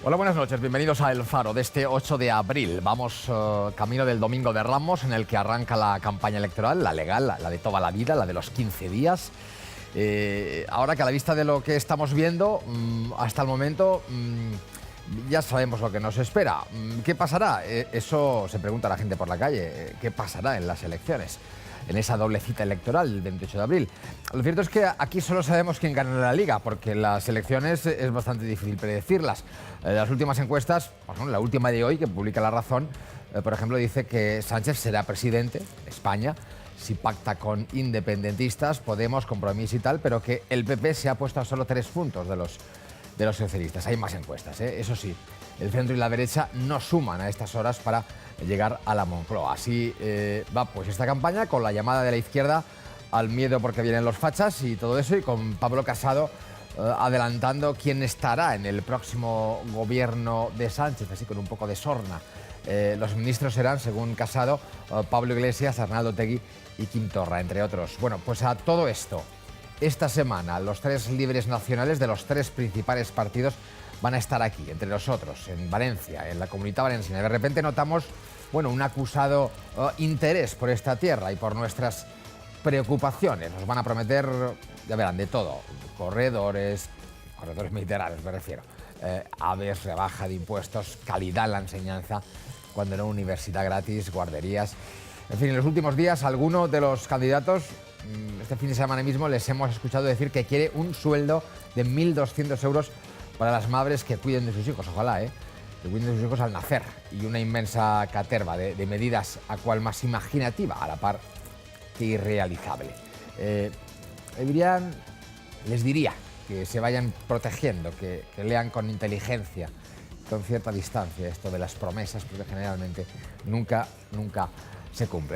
Hola, buenas noches. Bienvenidos a El Faro de este 8 de abril. Vamos camino del Domingo de Ramos, en el que arranca la campaña electoral, la legal, la de toda la vida, la de los 15 días. Ahora que a la vista de lo que estamos viendo, hasta el momento, ya sabemos lo que nos espera. ¿Qué pasará? Eso se pregunta la gente por la calle. ¿Qué pasará en las elecciones? En esa doble cita electoral del 28 de abril. Lo cierto es que aquí solo sabemos quién ganará la Liga, porque las elecciones es bastante difícil predecirlas. Las últimas encuestas, bueno, la última de hoy, que publica La Razón, por ejemplo, dice que Sánchez será presidente de España si pacta con independentistas, Podemos, Compromís y tal, pero que el PP se ha puesto a solo 3 puntos de los socialistas. Hay más encuestas, eso sí. El centro y la derecha no suman a estas horas para llegar a la Moncloa. Así va pues esta campaña, con la llamada de la izquierda al miedo porque vienen los fachas y todo eso, y con Pablo Casado adelantando quién estará en el próximo gobierno de Sánchez, así con un poco de sorna. Los ministros serán, según Casado, Pablo Iglesias, Arnaldo Otegi y Quim Torra, entre otros. Bueno, pues a todo esto, esta semana los 3 líderes nacionales de los 3 principales partidos van a estar aquí, entre nosotros, en Valencia, en la Comunitat Valenciana. De repente notamos, bueno, un acusado interés por esta tierra y por nuestras preocupaciones. Nos van a prometer, ya verán, de todo. Corredores mediterráneos me refiero. Aves, rebaja de impuestos, calidad en la enseñanza, cuando no universidad gratis, guarderías. En fin, en los últimos días, alguno de los candidatos, este fin de semana mismo, les hemos escuchado decir que quiere un sueldo de 1.200 euros para las madres que cuiden de sus hijos, ojalá, que cuiden de sus hijos al nacer, y una inmensa caterva de medidas a cual más imaginativa, a la par que irrealizable. Les diría que se vayan protegiendo, que lean con inteligencia, con cierta distancia esto de las promesas, porque generalmente nunca se cumplen.